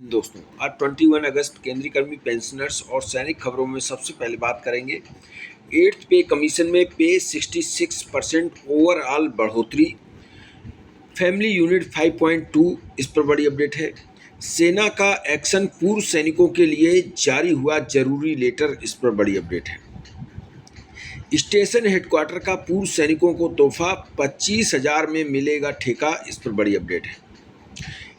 दोस्तों, आज 21 अगस्त केंद्रीय कर्मी पेंशनर्स और सैनिक खबरों में सबसे पहले बात करेंगे। 8th पे कमीशन में पे 66% ओवरऑल बढ़ोतरी। फैमिली यूनिट 5.2 इस पर बड़ी अपडेट है। सेना का एक्शन पूर्व सैनिकों के लिए जारी हुआ जरूरी लेटर, इस पर बड़ी अपडेट है। स्टेशन हेडक्वार्टर का पूर्व सैनिकों को तोहफा 25,000 में मिलेगा ठेका, इस पर बड़ी अपडेट है।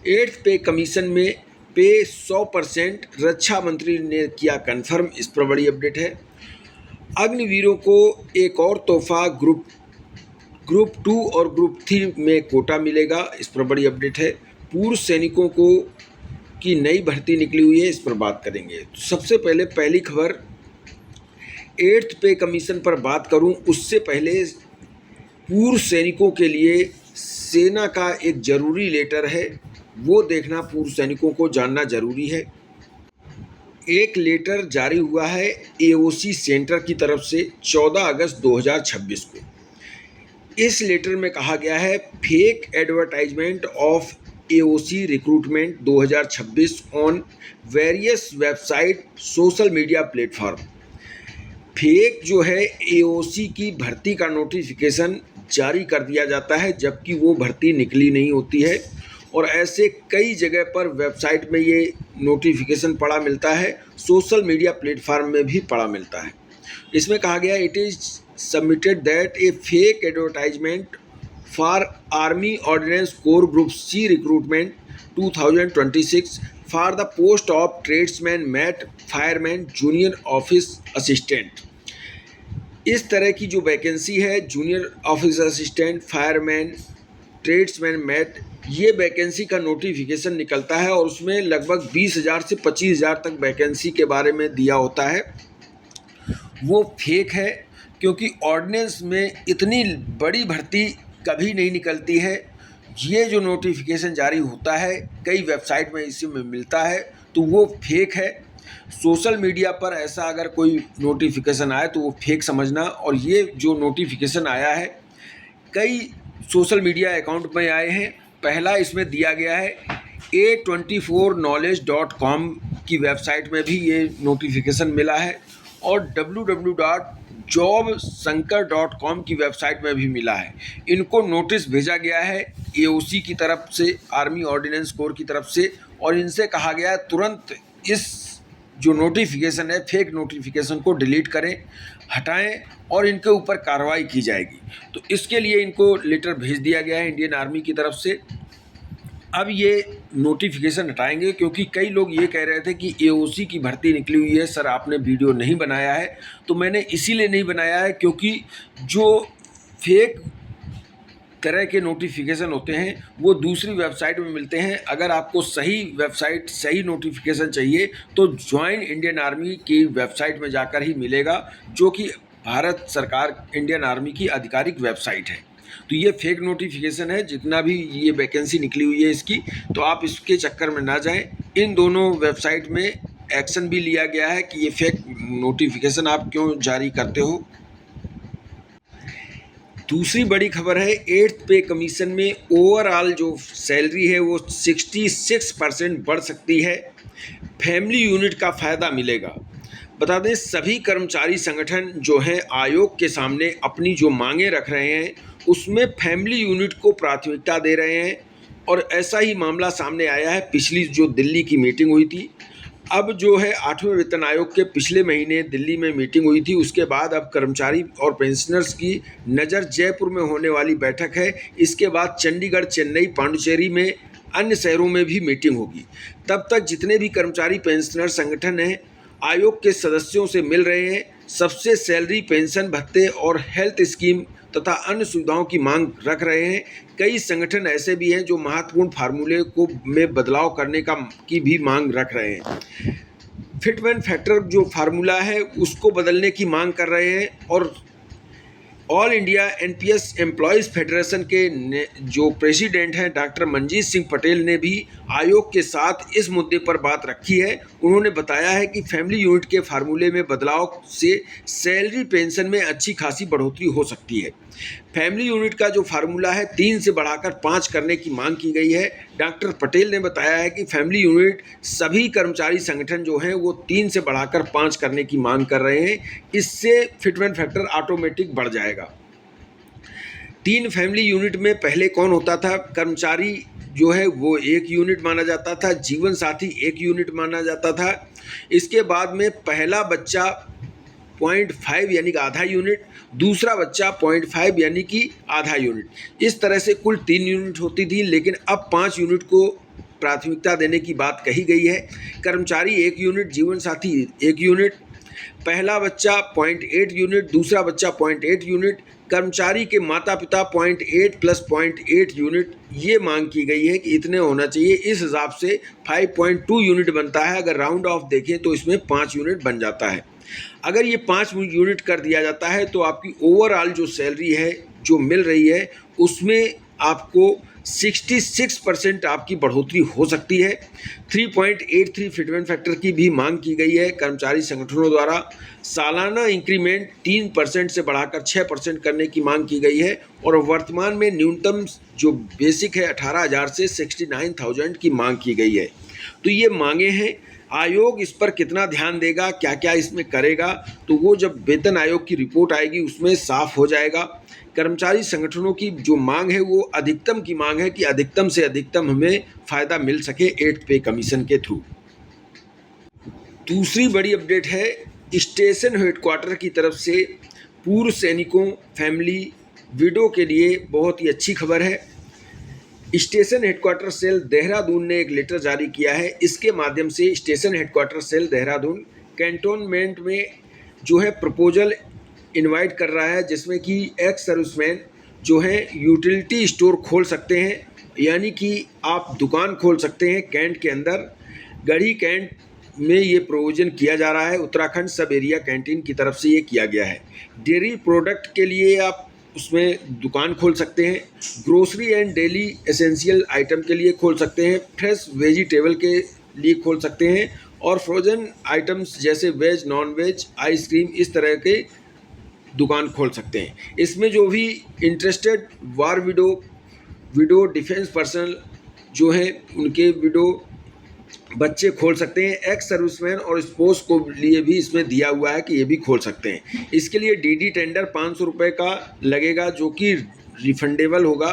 8th पे कमीशन में पे 100% रक्षा मंत्री ने किया कंफर्म, इस पर बड़ी अपडेट है। अग्निवीरों को एक और तोहफा ग्रुप 2 और ग्रुप 3 में कोटा मिलेगा, इस पर बड़ी अपडेट है। पूर्व सैनिकों को की नई भर्ती निकली हुई है, इस पर बात करेंगे। तो सबसे पहले पहली खबर 8th पे कमीशन पर बात करूं उससे पहले पूर्व सैनिकों के लिए सेना का एक जरूरी लेटर है, वो देखना पूर्व सैनिकों को जानना जरूरी है। एक लेटर जारी हुआ है एओसी सेंटर की तरफ से 14 अगस्त 2026 को। इस लेटर में कहा गया है fake advertisement of AOC recruitment 2026 on various website social media platform. Fake जो है एओसी की भर्ती का नोटिफिकेशन जारी कर दिया जाता है जबकि वो भर्ती निकली नहीं होती है, और ऐसे कई जगह पर वेबसाइट में ये नोटिफिकेशन पड़ा मिलता है, सोशल मीडिया प्लेटफॉर्म में भी पड़ा मिलता है। इसमें कहा गया it is submitted that a fake advertisement for army ordnance corps group C recruitment 2026 for the post of tradesman mate fireman junior office assistant. इस तरह की जो वैकेंसी है junior office assistant, fireman, tradesman mate, ये vacancy का notification निकलता है और उसमें लगभग 20,000 से 25,000 तक वैकेंसी के बारे में दिया होता है। वो फेक है क्योंकि ऑर्डिनेंस में इतनी बड़ी भर्ती कभी नहीं निकलती है। ये जो नोटिफिकेशन जारी होता है कई वेबसाइट में इसी में मिलता है, तो वो फेक है। सोशल मीडिया पर ऐसा अगर कोई नोटिफिकेशन आए तो वो फेक समझना। और ये जो नोटिफिकेशन आया है कई सोशल मीडिया अकाउंट में आए हैं। पहला इसमें दिया गया है a24knowledge.com की वेबसाइट में भी ये नोटिफिकेशन मिला है और www.jobsanker.com की वेबसाइट में भी मिला है। इनको नोटिस भेजा गया है एओसी की तरफ से, आर्मी ऑर्डिनेंस कोर की तरफ से, और इनसे कहा गया है तुरंत इस जो नोटिफिकेशन है फेक नोटिफिकेशन को डिलीट करें, हटाएं और इनके ऊपर कार्रवाई की जाएगी। तो इसके लिए इनको लेटर भेज दिया गया है इंडियन आर्मी की तरफ से। अब ये नोटिफिकेशन हटाएंगे क्योंकि कई लोग ये कह रहे थे कि एओसी की भर्ती निकली हुई है, सर आपने वीडियो नहीं बनाया है। तो मैंने इसीलिए नहीं बनाया है क्योंकि जो फेक तरह के नोटिफिकेशन होते हैं वो दूसरी वेबसाइट में मिलते हैं। अगर आपको सही वेबसाइट, सही नोटिफिकेशन चाहिए तो ज्वाइन इंडियन आर्मी की वेबसाइट में जाकर ही मिलेगा, जो कि भारत सरकार इंडियन आर्मी की आधिकारिक वेबसाइट है। तो ये फेक नोटिफिकेशन है, जितना भी ये वैकेंसी निकली हुई है इसकी, तो आप इसके चक्कर में ना जाएं। इन दोनों वेबसाइट में एक्शन भी लिया गया है कि ये फेक नोटिफिकेशन आप क्यों जारी करते हो। दूसरी बड़ी खबर है 8th पे कमीशन में ओवरऑल जो सैलरी है वो 66% बढ़ सकती है। फैमिली यूनिट का फ़ायदा मिलेगा। बता दें सभी कर्मचारी संगठन जो हैं आयोग के सामने अपनी जो मांगें रख रहे हैं उसमें फैमिली यूनिट को प्राथमिकता दे रहे हैं, और ऐसा ही मामला सामने आया है पिछली जो दिल्ली की मीटिंग हुई थी। अब जो है 8वें वेतन आयोग के पिछले महीने दिल्ली में मीटिंग हुई थी, उसके बाद अब कर्मचारी और पेंशनर्स की नज़र जयपुर में होने वाली बैठक है। इसके बाद चंडीगढ़, चेन्नई, पांडुचेरी में, अन्य शहरों में भी मीटिंग होगी। तब तक जितने भी कर्मचारी पेंशनर संगठन हैं आयोग के सदस्यों से मिल रहे हैं, सबसे सैलरी, पेंशन, भत्ते और हेल्थ स्कीम तथा अन्य सुविधाओं की मांग रख रहे हैं। कई संगठन ऐसे भी हैं जो महत्वपूर्ण फार्मूले को में बदलाव करने की भी मांग रख रहे हैं। फिटमेंट फैक्टर जो फार्मूला है उसको बदलने की मांग कर रहे हैं। और all India NPS employees federation के जो प्रेसिडेंट हैं डॉक्टर मंजीत सिंह पटेल ने भी आयोग के साथ इस मुद्दे पर बात रखी है। उन्होंने बताया है कि फैमिली यूनिट के फार्मूले में बदलाव से सैलरी, पेंशन में अच्छी खासी बढ़ोतरी हो सकती है। फैमिली यूनिट का जो फार्मूला है 3 से बढ़ाकर 5 करने की मांग की गई है। डॉक्टर पटेल ने बताया है कि फैमिली यूनिट सभी कर्मचारी संगठन जो हैं वो 3 से बढ़ाकर 5 करने की मांग कर रहे हैं। इससे फिटमेंट फैक्टर ऑटोमेटिक बढ़ जाएगा। 3 फैमिली यूनिट में पहले कौन होता था? कर्मचारी जो है वो 1 यूनिट माना जाता था, जीवन साथी 1 यूनिट माना जाता था। इसके बाद में पहला बच्चा 0.5 यानी कि आधा यूनिट, दूसरा बच्चा 0.5 यानी कि आधा यूनिट। इस तरह से कुल 3 यूनिट होती थी, लेकिन अब 5 यूनिट को प्राथमिकता देने की बात कही गई है। कर्मचारी 1 यूनिट, जीवन साथी 1 यूनिट, पहला बच्चा 0.8 यूनिट, दूसरा बच्चा 0.8 यूनिट, कर्मचारी के माता पिता 0.8 प्लस 0.8 यूनिट, ये मांग की गई है कि इतने होना चाहिए। इस हिसाब से 5.2 यूनिट बनता है। अगर राउंड ऑफ देखें तो इसमें 5 यूनिट बन जाता है। अगर ये 5 यूनिट कर दिया जाता है तो आपकी ओवरऑल जो सैलरी है जो मिल रही है उसमें आपको 66% आपकी बढ़ोतरी हो सकती है। 3.83 फिटमेंट फैक्टर की भी मांग की गई है कर्मचारी संगठनों द्वारा। सालाना इंक्रीमेंट 3% से बढ़ाकर 6% करने की मांग की गई है और वर्तमान में न्यूनतम जो बेसिक है 18,000 से 69,000 की मांग की गई है। तो ये मांगे हैं। आयोग इस पर कितना ध्यान देगा, क्या क्या इसमें करेगा, तो वो जब वेतन आयोग की रिपोर्ट आएगी उसमें साफ हो जाएगा। कर्मचारी संगठनों की जो मांग है वो अधिकतम की मांग है कि अधिकतम से अधिकतम हमें फ़ायदा मिल सके 8th पे कमीशन के थ्रू। दूसरी बड़ी अपडेट है स्टेशन हेडक्वार्टर की तरफ से पूर्व सैनिकों, फैमिली, विडो के लिए बहुत ही अच्छी खबर है। स्टेशन हेडक्वार्टर सेल देहरादून ने एक लेटर जारी किया है। इसके माध्यम से station headquarter cell Dehradun cantonment में जो है प्रपोजल इनवाइट कर रहा है, जिसमें कि एक्स सर्विसमैन जो हैं यूटिलिटी स्टोर खोल सकते हैं, यानी कि आप दुकान खोल सकते हैं कैंट के अंदर। गढ़ी कैंट में ये प्रोविज़न किया जा रहा है। उत्तराखंड सब एरिया कैंटीन की तरफ से ये किया गया है। डेयरी प्रोडक्ट के लिए आप उसमें दुकान खोल सकते हैं, grocery and daily essential item के लिए खोल सकते हैं, फ्रेश वेजिटेबल के लिए खोल सकते हैं और फ्रोजन आइटम्स जैसे वेज, नॉन वेज, आइसक्रीम, इस तरह के दुकान खोल सकते हैं। इसमें जो भी इंटरेस्टेड वार विडो डिफेंस पर्सनल जो हैं उनके विडो बच्चे खोल सकते हैं। एक्स सर्विसमैन और स्पोर्ट्स को लिए भी इसमें दिया हुआ है कि ये भी खोल सकते हैं। इसके लिए डीडी टेंडर 500 रुपये का लगेगा जो कि रिफंडेबल होगा।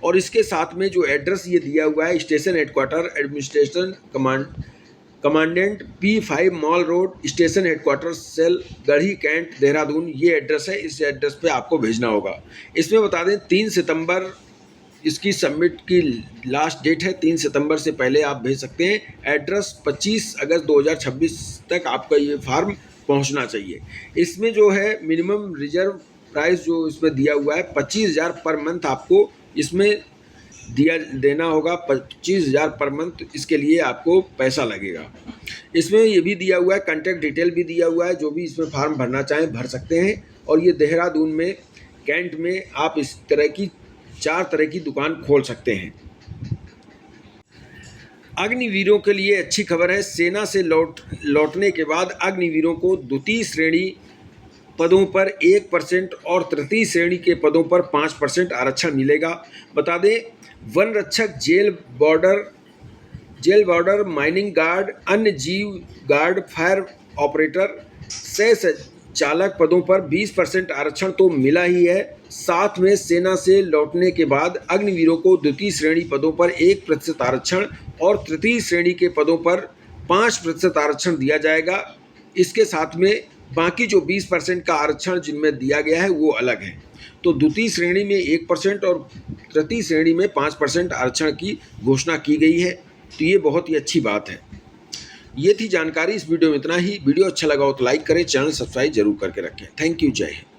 और इसके साथ में जो एड्रेस ये दिया हुआ है station headquarter administration commandant P5 mall road, station headquarter cell Garhi cantt Dehradun, ये एड्रेस है। इस एड्रेस पे आपको भेजना होगा। इसमें बता दें 3 सितंबर इसकी सबमिट की लास्ट डेट है। 3 सितंबर से पहले आप भेज सकते हैं। एड्रेस 25 अगस्त 2026 तक आपका ये फार्म पहुंचना चाहिए। इसमें जो है मिनिमम रिजर्व प्राइस जो इसमें दिया हुआ है 25,000 पर मंथ आपको इसमें देना होगा। 25,000 पर मंथ इसके लिए आपको पैसा लगेगा। इसमें ये भी दिया हुआ है, कॉन्टैक्ट डिटेल भी दिया हुआ है। जो भी इसमें फार्म भरना चाहें भर सकते हैं। और ये देहरादून में कैंट में आप इस तरह की 4 तरह की दुकान खोल सकते हैं। अग्निवीरों के लिए अच्छी खबर है। सेना से लौटने के बाद अग्निवीरों को द्वितीय श्रेणी पदों पर 1% और तृतीय श्रेणी के पदों पर 5% आरक्षण मिलेगा। बता दें वन रक्षक, जेल वार्डर, माइनिंग गार्ड, अन्य जीव गार्ड, फायर ऑपरेटर, सह चालक पदों पर 20% आरक्षण तो मिला ही है। साथ में सेना से लौटने के बाद अग्निवीरों को द्वितीय श्रेणी पदों पर 1% आरक्षण और तृतीय श्रेणी के पदों पर 5% आरक्षण दिया जाएगा। इसके साथ में बाकी जो 20% का आरक्षण जिनमें दिया गया है वो अलग है। तो द्वितीय श्रेणी में 1% और तृतीय श्रेणी में 5% आरक्षण की घोषणा की गई है। तो ये बहुत ही अच्छी बात है। ये थी जानकारी। इस वीडियो में इतना ही। वीडियो अच्छा लगा हो तो लाइक करें, चैनल सब्सक्राइब जरूर करके रखें। थैंक यू, जय हिंद।